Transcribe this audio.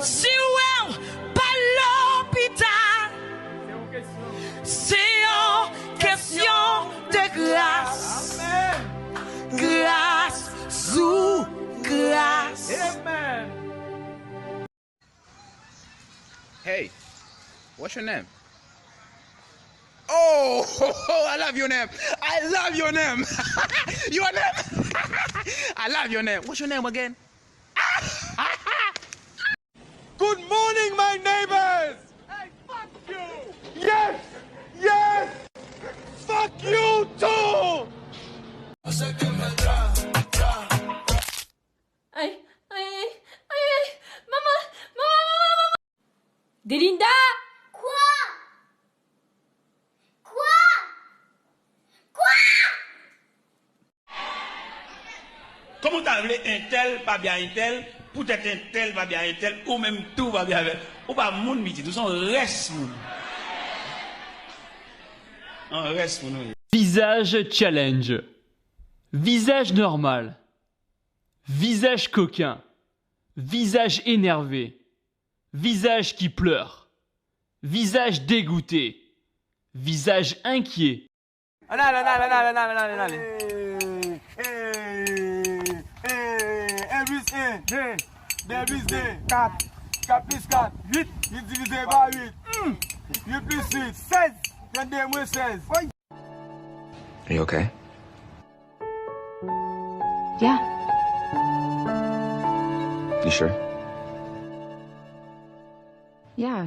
Si ou pas l'hôpital, c'est une question de grâce. Grâce sous grâce. Amen. Hey, what's your name? Oh, I love your name. I love your name. Your name? I love your name. What's your name again? Good morning, my neighbors. Hey, fuck you. Yes, yes. Fuck you too. Ay, maman. Delinda. Comment t'as appelé un tel, pas bien un tel, peut-être un tel, pas bien un tel, ou même tout va bien avec. Ou pas moun miti, tout son reste moun. Un reste moun. Visage challenge. Visage normal. Visage coquin. Visage énervé. Visage qui pleure. Visage dégoûté. Visage inquiet. Allez. D plus D, 4. 4 plus 4, 8. 8 divisé par 8. 8 plus 8, 16. 22 moins 16. Are you okay? Yeah. You sure? Yeah.